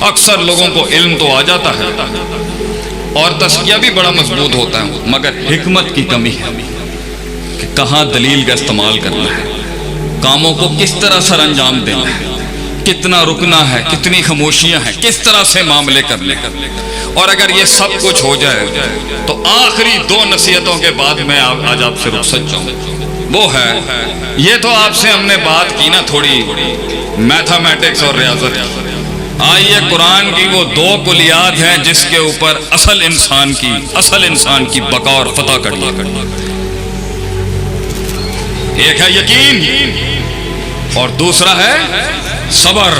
اکثر لوگوں کو علم تو آ جاتا ہے اور تزکیہ بھی بڑا مضبوط ہوتا ہے، مگر حکمت کی کمی ہے کہ کہاں دلیل کا استعمال کرنا ہے، کاموں کو کس طرح سر انجام دینا ہے، کتنا رکنا ہے، کتنی خاموشیاں ہیں، کس طرح سے معاملے کرنے۔ اور اگر یہ سب کچھ ہو جائے تو آخری 2 نصیحتوں کے بعد میں آج آپ سے رخصت چاہوں، وہ ہے، یہ تو آپ سے ہم نے بات کی نا تھوڑی میتھمیٹکس اور ریاضت، آئیے قرآن کی وہ 2 کلیات ہیں جس کے اوپر اصل انسان کی بقا اور فتح کڑی ہے۔ ایک ہے یقین اور دوسرا ہے صبر۔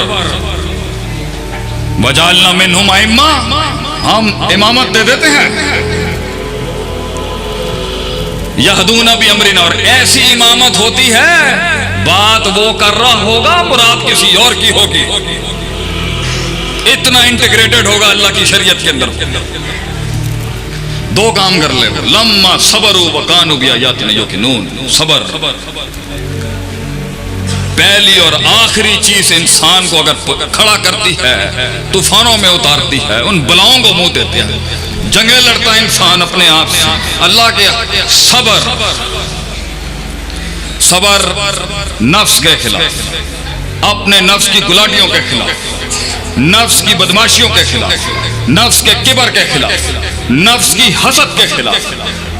وجعلنا منہم ائمہ، ہم امامت دے دیتے ہیں، یہدون بامرنا، اور ایسی امامت ہوتی ہے بات وہ کر رہا ہوگا مراد کسی اور کی ہوگی، اتنا انٹیگریٹڈ ہوگا اللہ کی شریعت کے اندر۔ 2 کام کر لے، لما صبروا وکانوا بآیاتنا یوقنون، صبر پہلی اور آخری چیز انسان کو اگر کھڑا کرتی ہے، طوفانوں میں اتارتی ہے، ان بلاؤں کو منہ دیتے ہیں، جنگیں لڑتا ہے انسان اپنے آپ سے، اللہ کے صبر نفس کے خلاف، اپنے نفس کی گلاٹیوں کے خلاف، نفس کی بدماشیوں کے خلاف، نفس کے کبر کے خلاف، نفس کی حسد کے خلاف،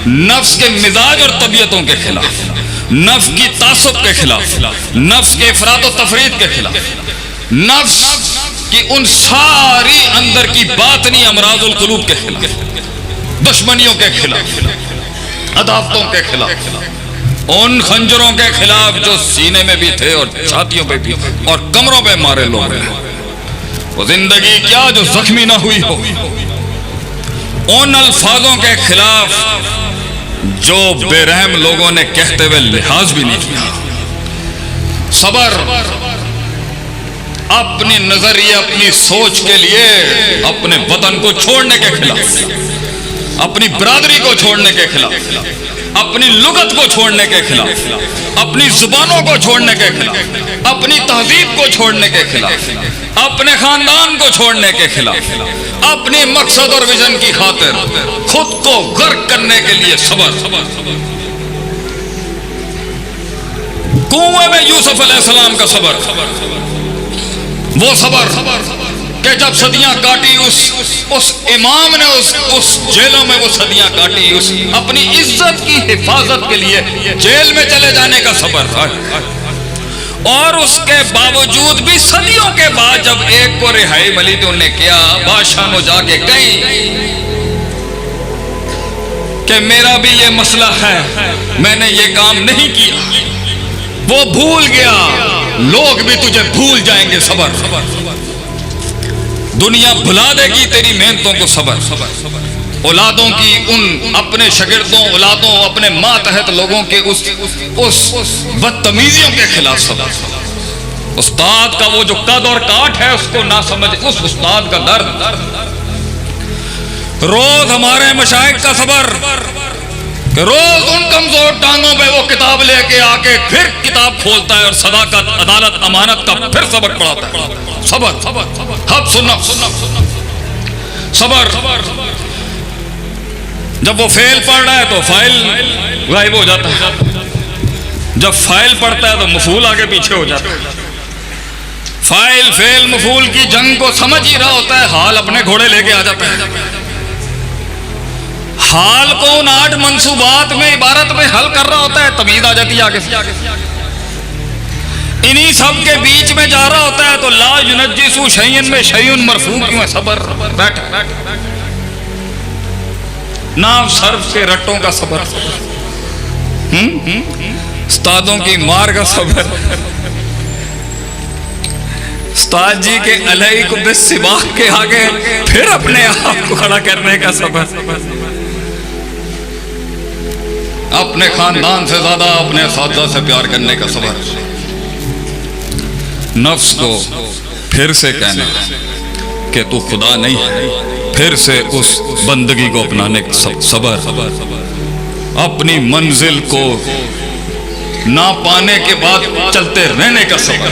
نفس کے مزاج اور طبیعتوں کے خلاف، نفس کی تعصب کے خلاف، نفس کے افراط و تفرید کے خلاف، نفس کی ان ساری اندر کی باطنی امراض القلوب کے خلاف، دشمنیوں کے خلاف، عداوتوں کے خلاف، ان خنجروں کے خلاف جو سینے میں بھی تھے اور چھاتیوں پہ بھی اور کمروں پہ مارے لوگ ہیں، وہ زندگی کیا جو زخمی نہ ہوئی ہو، ان الفاظوں کے خلاف جو بے رحم لوگوں نے کہتے ہوئے لحاظ بھی نہیں کیا۔ صبر اپنی نظریے، اپنی سوچ کے لیے اپنے وطن کو چھوڑنے کے خلاف، اپنی برادری کو چھوڑنے کے خلاف، اپنی لغت کو چھوڑنے کے خلاف، اپنی زبانوں کو چھوڑنے کے خلاف، اپنی تہذیب کو چھوڑنے کے خلاف، اپنے خاندان کو چھوڑنے کے خلاف، اپنی مقصد اور ویژن کی خاطر خود کو غرق کرنے کے لیے صبر۔ کنویں میں یوسف علیہ السلام کا صبر، وہ صبر کہ جب صدیاں کاٹی اس امام نے اس جیلوں میں وہ صدیاں کاٹی، اس اپنی عزت کی حفاظت کے لیے جیل میں چلے جانے کا صبر، اور اس کے باوجود بھی صدیوں کے بعد جب ایک کو رہائی ملی تو انہوں نے کیا، بادشاہ نے جا کے کہیں کہ میرا بھی یہ مسئلہ ہے، میں نے یہ کام نہیں کیا، وہ بھول گیا، لوگ بھی تجھے بھول جائیں گے، صبر، دنیا بھلا دے گی تیری محنتوں کو، صبر، اولادوں کی ان اپنے شاگردوں، اولادوں، اپنے ماتحت لوگوں کے اس بدتمیزیوں کے خلاف صبر، استاد کا وہ جو قد اور کاٹ ہے اس کو نہ سمجھ، اس استاد کا درد، روز ہمارے مشائخ کا صبر کہ روز ان کمزور ٹانگوں پہ وہ کتاب لے کے آ کے پھر کتاب کھولتا ہے اور صداقت، عدالت، امانت کا پھر سبق پڑھاتا ہے، صبر، حبس النفس، صبر، جب وہ فعل پڑھ رہا ہے تو فاعل غائب ہو جاتا ہے، جب فاعل پڑھتا ہے تو مفعول آگے پیچھے ہو جاتا ہے، فاعل فعل مفعول کی جنگ کو سمجھ ہی رہا ہوتا ہے، حال اپنے گھوڑے لے کے آ جاتا ہے، حال کو ان 8 منصوبات میں عبارت میں حل کر رہا ہوتا ہے، تمیز آ جاتی ہے آگے سے، انہی سب کے بیچ میں جا رہا ہوتا ہے تو لا ینجسو شیئن میں شیئن مرفوع کیوں ہے، صبر، بیٹھ، ناو صرف کے رٹوں کا صبر، استادوں کی مار کا صبر، استاد جی کے علیکم بالسباق کے آگے پھر اپنے آپ کو کھڑا کرنے کا صبر، اپنے خاندان سے زیادہ اپنے اساتذہ سے پیار کرنے کا صبر، نفس کو پھر سے کہنا کہ تو خدا نہیں ہے، پھر سے اس بندگی کو اپنانے کا صبر، اپنی منزل کو نہ پانے کے بعد چلتے رہنے کا صبر،